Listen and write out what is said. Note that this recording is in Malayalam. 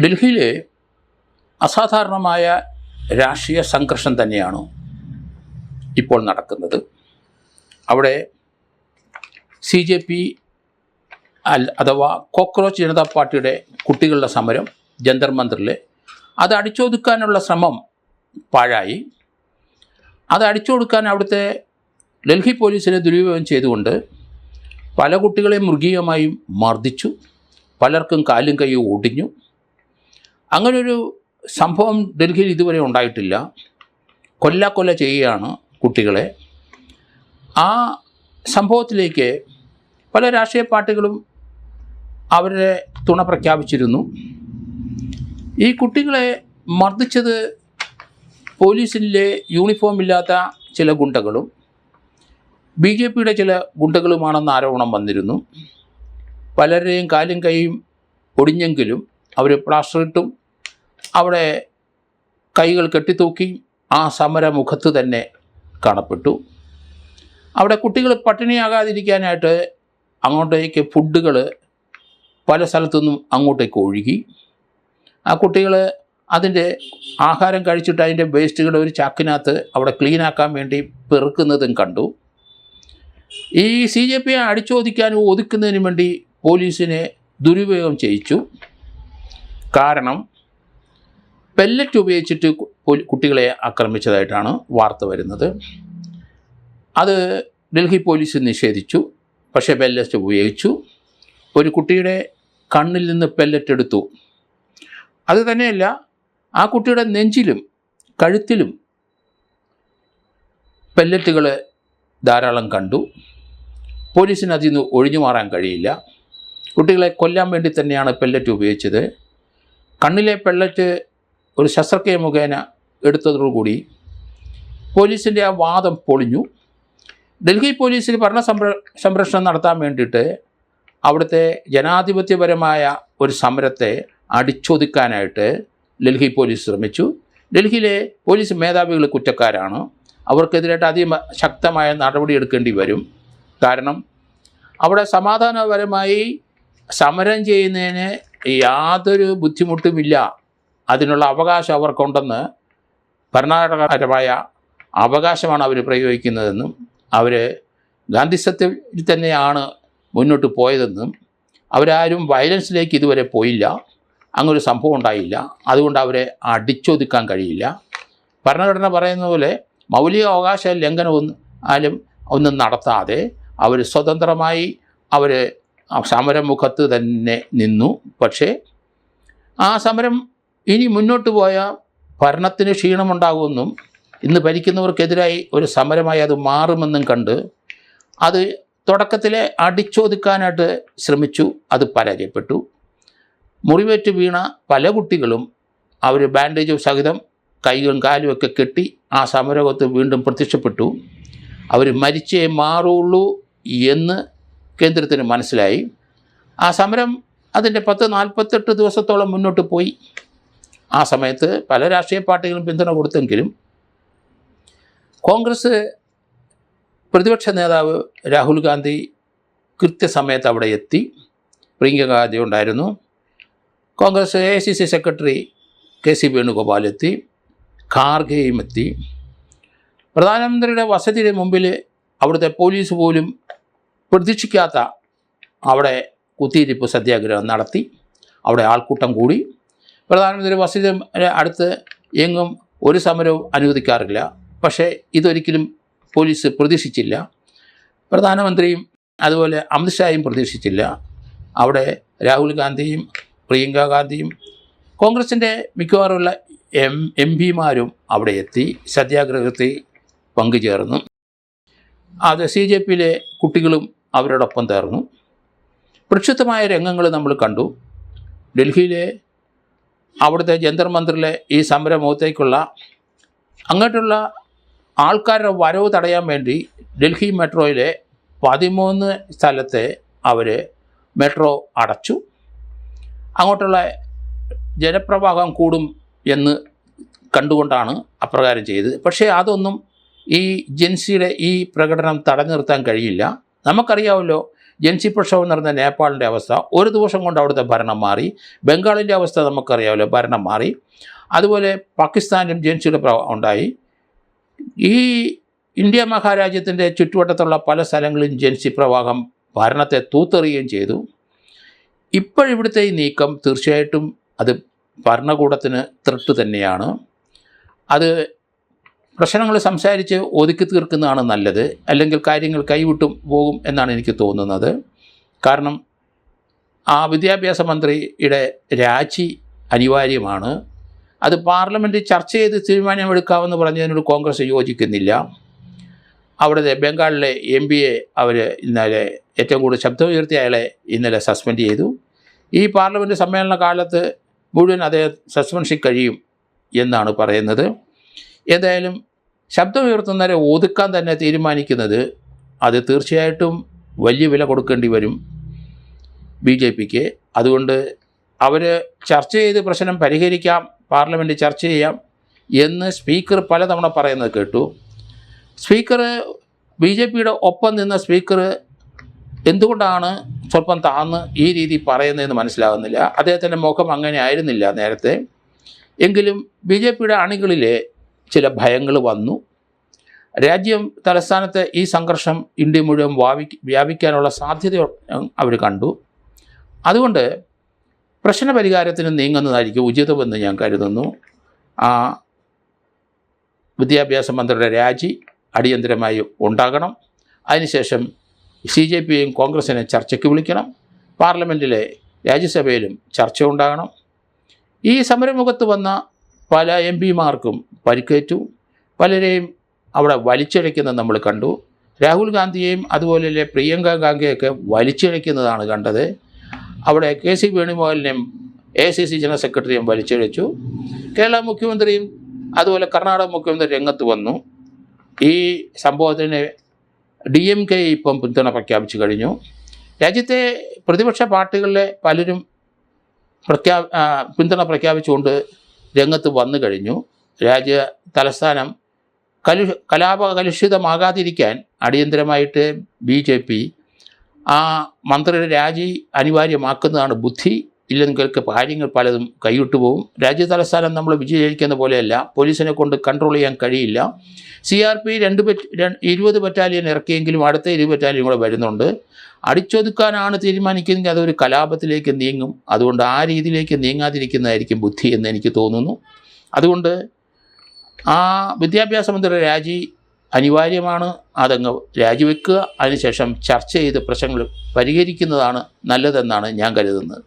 ഡൽഹിയിലെ അസാധാരണമായ രാഷ്ട്രീയ സംഘർഷം തന്നെയാണ് ഇപ്പോൾ നടക്കുന്നത്. അവിടെ CJP അഥവാ കോക്രോച്ച് ജനതാ പാർട്ടിയുടെ കുട്ടികളുടെ സമരം ജന്തർ മന്ദിറിൽ അത് അടിച്ചൊതുക്കാനുള്ള ശ്രമം പാഴായി. അത് അടിച്ചൊതുക്കാൻ അവിടുത്തെ ഡൽഹി പോലീസിനെ ദുരുപയോഗം ചെയ്തുകൊണ്ട് പല കുട്ടികളെയും മൃഗീയമായും മർദ്ദിച്ചു, പലർക്കും കാലും കൈയും ഒടിഞ്ഞു. അങ്ങനൊരു സംഭവം ഡൽഹിയിൽ ഇതുവരെ ഉണ്ടായിട്ടില്ല. കൊല്ല ചെയ്യുകയാണ് കുട്ടികളെ. ആ സംഭവത്തിലേക്ക് പല രാഷ്ട്രീയ പാർട്ടികളും അവരുടെ തുണ പ്രഖ്യാപിച്ചിരുന്നു. ഈ കുട്ടികളെ മർദ്ദിച്ചത് പോലീസിലെ യൂണിഫോം ഇല്ലാത്ത ചില ഗുണ്ടകളും BJPയുടെ ചില ഗുണ്ടകളുമാണെന്ന് ആരോപണം വന്നിരുന്നു. പലരുടെയും കാലും കൈയും ഒടിഞ്ഞെങ്കിലും അവർ പ്ലാസ്റ്ററിട്ടും അവിടെ കൈകൾ കെട്ടിത്തൂക്കി ആ സമരമുഖത്ത് തന്നെ കാണപ്പെട്ടു. അവിടെ കുട്ടികൾ പട്ടിണിയാകാതിരിക്കാനായിട്ട് അങ്ങോട്ടേക്ക് ഫുഡുകൾ പല സ്ഥലത്തുനിന്നും അങ്ങോട്ടേക്ക് ഒഴുകി. ആ കുട്ടികൾ അതിൻ്റെ ആഹാരം കഴിച്ചിട്ട് അതിൻ്റെ വേസ്റ്റുകൾ ഒരു ചാക്കിനകത്ത് അവിടെ ക്ലീനാക്കാൻ വേണ്ടി പെറുക്കുന്നതും കണ്ടു. ഈ CJP അടിച്ചോദിക്കാനും ഒതുക്കുന്നതിനും വേണ്ടി പോലീസിനെ ദുരുപയോഗം ചെയ്യിച്ചു. കാരണം പെല്ലറ്റ് ഉപയോഗിച്ചിട്ട് കുട്ടികളെ ആക്രമിച്ചതായിട്ടാണ് വാർത്ത വരുന്നത്. അത് ഡൽഹി പോലീസ് നിഷേധിച്ചു. പക്ഷേ പെല്ലറ്റ് ഉപയോഗിച്ചു. ഒരു കുട്ടിയുടെ കണ്ണിൽ നിന്ന് പെല്ലറ്റ് എടുത്തു. അത് തന്നെയല്ല, ആ കുട്ടിയുടെ നെഞ്ചിലും കഴുത്തിലും പെല്ലറ്റുകൾ ധാരാളം കണ്ടു. പോലീസിന് അതിൽ നിന്ന് ഒഴിഞ്ഞു മാറാൻ കഴിയില്ല. കുട്ടികളെ കൊല്ലാൻ വേണ്ടി തന്നെയാണ് പെല്ലറ്റ് ഉപയോഗിച്ചത്. കണ്ണിലെ പെല്ലറ്റ് ഒരു ശസ്ത്രക്രിയ മുഖേന എടുത്തതോടുകൂടി പോലീസിൻ്റെ ആ വാദം പൊളിഞ്ഞു. ഡൽഹി പോലീസിന് ഭരണ സംരക്ഷണം നടത്താൻ വേണ്ടിയിട്ട് അവിടുത്തെ ജനാധിപത്യപരമായ ഒരു സമരത്തെ അടിച്ചൊതുക്കാനായിട്ട് ഡൽഹി പോലീസ് ശ്രമിച്ചു. ഡൽഹിയിലെ പോലീസ് മേധാവികൾ കുറ്റക്കാരാണ്. അവർക്കെതിരായിട്ട് അതിശക്തമായ നടപടി എടുക്കേണ്ടി വരും. കാരണം അവിടെ സമാധാനപരമായി സമരം ചെയ്യുന്നതിന് യാതൊരു ബുദ്ധിമുട്ടുമില്ല, അതിനുള്ള അവകാശം അവർക്കുണ്ടെന്ന്, ഭരണഘടനാപരമായ അവകാശമാണ് അവർ പ്രയോഗിക്കുന്നതെന്നും അവർ ഗാന്ധിസത്തിൽ തന്നെയാണ് മുന്നോട്ട് പോയതെന്നും അവരാരും വയലൻസിലേക്ക് ഇതുവരെ പോയില്ല, അങ്ങനൊരു സംഭവം ഉണ്ടായില്ല, അതുകൊണ്ട് അവരെ അടിച്ചൊതുക്കാൻ കഴിയില്ല. ഭരണഘടന പറയുന്ന പോലെ മൗലിക അവകാശ ലംഘനം ഒന്നും നടത്താതെ അവർ സ്വതന്ത്രമായി അവർ സമരമുഖത്ത് തന്നെ നിന്നു. പക്ഷേ ആ സമരം ഇനി മുന്നോട്ട് പോയാൽ ഭരണത്തിന് ക്ഷീണമുണ്ടാകുമെന്നും ഇന്ന് ഭരിക്കുന്നവർക്കെതിരായി ഒരു സമരമായി അത് മാറുമെന്നും കണ്ട് അത് തുടക്കത്തിലെ അടിച്ചൊതുക്കാനായിട്ട് ശ്രമിച്ചു. അത് പരാജയപ്പെട്ടു. മുറിവേറ്റ് വീണ പല കുട്ടികളും അവർ ബാൻഡേജ് സഹിതം കൈകളും കാലും ഒക്കെ കെട്ടി ആ സമരകത്ത് വീണ്ടും പ്രത്യക്ഷപ്പെട്ടു. അവർ മരിച്ചേ മാറുള്ളൂ എന്ന് കേന്ദ്രത്തിന് മനസ്സിലായി. ആ സമരം അതിൻ്റെ 48 ദിവസത്തോളം മുന്നോട്ട് പോയി. ആ സമയത്ത് പല രാഷ്ട്രീയ പാർട്ടികളും പിന്തുണ കൊടുത്തെങ്കിലും കോൺഗ്രസ് പ്രതിപക്ഷ നേതാവ് രാഹുൽ ഗാന്ധി കൃത്യസമയത്ത് അവിടെ എത്തി. പ്രിയങ്ക ഗാന്ധി ഉണ്ടായിരുന്നു. Congress AICC secretary KC Venugopal എത്തി. ഖാർഗെയും എത്തി. പ്രധാനമന്ത്രിയുടെ വസതിയുടെ മുമ്പിൽ അവിടുത്തെ പോലീസ് പോലും പ്രതീക്ഷിക്കാത്ത അവിടെ കുത്തിയിരിപ്പ് സത്യാഗ്രഹം നടത്തി. അവിടെ ആൾക്കൂട്ടം കൂടി. പ്രധാനമന്ത്രി വസതിയുടെ അടുത്ത് എങ്ങും ഒരു സമരവും അനുവദിക്കാറില്ല. പക്ഷേ ഇതൊരിക്കലും പോലീസ് പ്രതീക്ഷിച്ചില്ല. പ്രധാനമന്ത്രിയും അതുപോലെ അമിത്ഷായും പ്രതീക്ഷിച്ചില്ല. അവിടെ രാഹുൽ ഗാന്ധിയും പ്രിയങ്ക ഗാന്ധിയും കോൺഗ്രസിൻ്റെ മിക്കവാറുമുള്ള MP-മാരും അവിടെ എത്തി സത്യാഗ്രഹത്തിൽ പങ്കുചേർന്നു. അത് CJPയിലെ കുട്ടികളും അവരോടൊപ്പം ചേർന്നു. പ്രക്ഷുബ്ധമായ രംഗങ്ങൾ നമ്മൾ കണ്ടു. ഡൽഹിയിലെ അവിടുത്തെ ജന്തർ മന്ദിറിലെ ഈ സമരമുഖത്തേക്കുള്ള അങ്ങോട്ടുള്ള ആൾക്കാരുടെ വരവ് തടയാൻ വേണ്ടി ഡൽഹി മെട്രോയിലെ 13 സ്ഥലത്തെ അവർ മെട്രോ അടച്ചു. അങ്ങോട്ടുള്ള ജനപ്രവാഹം കൂടും എന്ന് കണ്ടുകൊണ്ടാണ് അപ്രകാരം ചെയ്തത്. പക്ഷേ അതൊന്നും ഈ ജൻസിയുടെ ഈ പ്രകടനം തടഞ്ഞു നിർത്താൻ കഴിയില്ല. നമുക്കറിയാമല്ലോ, ജൻസി പ്രക്ഷോഭം നടന്ന നേപ്പാളിൻ്റെ അവസ്ഥ, ഒരു ദിവസം കൊണ്ട് അവിടുത്തെ ഭരണം മാറി. ബംഗാളിൻ്റെ അവസ്ഥ നമുക്കറിയാമല്ലോ, ഭരണം മാറി. അതുപോലെ പാകിസ്ഥാനിലും ജൻസിയുടെ ഉണ്ടായി. ഈ ഇന്ത്യ മഹാരാജ്യത്തിൻ്റെ ചുറ്റുവട്ടത്തുള്ള പല സ്ഥലങ്ങളിലും ജൻസി പ്രവാഹം ഭരണത്തെ തൂത്തെറിയുകയും ചെയ്തു. ഇപ്പോഴിവിടുത്തെ ഈ നീക്കം തീർച്ചയായിട്ടും അത് ഭരണകൂടത്തിന് ത്രെട്ട് തന്നെയാണ്. അത് പ്രശ്നങ്ങൾ സംസാരിച്ച് ഒതുക്കി തീർക്കുന്നതാണ് നല്ലത്, അല്ലെങ്കിൽ കാര്യങ്ങൾ കൈവിട്ടും പോകും എന്നാണ് എനിക്ക് തോന്നുന്നത്. കാരണം ആ വിദ്യാഭ്യാസ മന്ത്രിയുടെ രാജി അനിവാര്യമാണ്. അത് പാർലമെൻറ്റിൽ ചർച്ച ചെയ്ത് തീരുമാനമെടുക്കാമെന്ന് പറഞ്ഞതിനോട് കോൺഗ്രസ് യോജിക്കുന്നില്ല. അവിടുത്തെ ബംഗാളിലെ MP-യെ അവർ ഇന്നലെ ഏറ്റവും കൂടുതൽ ശബ്ദമുയർത്തിയ അയാളെ ഇന്നലെ സസ്പെൻഡ് ചെയ്തു. ഈ പാർലമെൻറ്റ് സമ്മേളന കാലത്ത് മുഴുവൻ അദ്ദേഹം സസ്പെൻഷൻ കഴിയും എന്നാണ് പറയുന്നത്. എന്തായാലും ശബ്ദമുയർത്തുന്നവരെ ഒതുക്കാൻ തന്നെ തീരുമാനിക്കുന്നത് അത് തീർച്ചയായിട്ടും വലിയ വില കൊടുക്കേണ്ടി വരും BJPക്ക്. അതുകൊണ്ട് അവർ ചർച്ച ചെയ്ത് പ്രശ്നം പരിഹരിക്കാം, പാർലമെൻറ്റിൽ ചർച്ച ചെയ്യാം എന്ന് സ്പീക്കർ പലതവണ പറയുന്നത് കേട്ടു. സ്പീക്കർ BJPയുടെ ഒപ്പം നിന്ന സ്പീക്കർ എന്തുകൊണ്ടാണ് സ്വല്പം താന്ന് ഈ രീതി പറയുന്നതെന്ന് മനസ്സിലാകുന്നില്ല. അദ്ദേഹത്തിൻ്റെ മുഖം അങ്ങനെ ആയിരുന്നില്ല നേരത്തെ. എങ്കിലും BJPയുടെ അണികളിലെ ചില ഭയങ്ങൾ വന്നു. രാജ്യം തലസ്ഥാനത്ത് ഈ സംഘർഷം ഇന്ത്യ മുഴുവൻ വ്യാപിക്കാനുള്ള സാധ്യത അവർ കണ്ടു. അതുകൊണ്ട് പ്രശ്നപരിഹാരത്തിന് നീങ്ങുന്നതായിരിക്കും ഉചിതമെന്ന് ഞാൻ കരുതുന്നു. ആ വിദ്യാഭ്യാസ മന്ത്രിയുടെ രാജി അടിയന്തരമായി ഉണ്ടാകണം. അതിനുശേഷം CJPയും കോൺഗ്രസിനെ ചർച്ചയ്ക്ക് വിളിക്കണം. പാർലമെൻറ്റിലെ രാജ്യസഭയിലും ചർച്ച ഉണ്ടാകണം. ഈ സമരമുഖത്ത് വന്ന പല MP-മാർക്കും പരിക്കേറ്റു. പലരെയും അവിടെ വലിച്ചിഴയ്ക്കുന്നത് നമ്മൾ കണ്ടു. രാഹുൽ ഗാന്ധിയെയും അതുപോലെ പ്രിയങ്ക ഗാന്ധിയൊക്കെ വലിച്ചിഴയ്ക്കുന്നതാണ് കണ്ടത്. അവിടെ KC വേണുഗോപാലിനെയും AICC ജനറൽ സെക്രട്ടറിയും വലിച്ചിഴച്ചു. കേരള മുഖ്യമന്ത്രിയും അതുപോലെ കർണാടക മുഖ്യമന്ത്രി രംഗത്ത് വന്നു. ഈ സംഭവത്തിന് DMK ഇപ്പം പിന്തുണ പ്രഖ്യാപിച്ചു കഴിഞ്ഞു. രാജ്യത്തെ പ്രതിപക്ഷ പാർട്ടികളിലെ പലരും പിന്തുണ പ്രഖ്യാപിച്ചുകൊണ്ട് രംഗത്ത് വന്നു കഴിഞ്ഞു. രാജ്യ തലസ്ഥാനം കലാപകലുഷിതമാകാതിരിക്കാൻ അടിയന്തരമായിട്ട് BJP ആ മന്ത്രിയുടെ രാജി അനിവാര്യമാക്കുന്നതാണ് ബുദ്ധി. ഇല്ലെങ്കിൽ കാര്യങ്ങൾ പലതും കൈവിട്ടു പോകും. രാജ്യ തലസ്ഥാനം നമ്മൾ വിജയിക്കുന്ന പോലെയല്ല, പോലീസിനെ കൊണ്ട് കൺട്രോൾ ചെയ്യാൻ കഴിയില്ല. CRP 20 ബറ്റാലിയൻ ഇറക്കിയെങ്കിലും അടുത്ത 20 ബറ്റാലിയൻ കൂടെ വരുന്നുണ്ട്. അടിച്ചൊതുക്കാനാണ് തീരുമാനിക്കുന്നതെങ്കിൽ അതൊരു കലാപത്തിലേക്ക് നീങ്ങും. അതുകൊണ്ട് ആ രീതിയിലേക്ക് നീങ്ങാതിരിക്കുന്നതായിരിക്കും ബുദ്ധി എന്ന് എനിക്ക് തോന്നുന്നു. അതുകൊണ്ട് ആ വിദ്യാഭ്യാസ മന്ത്രിയുടെ രാജി അനിവാര്യമാണ്. അതങ്ങ് രാജിവെക്കുക. അതിനുശേഷം ചർച്ച ചെയ്ത് പ്രശ്നങ്ങൾ പരിഹരിക്കുന്നതാണ് നല്ലതെന്നാണ് ഞാൻ കരുതുന്നത്.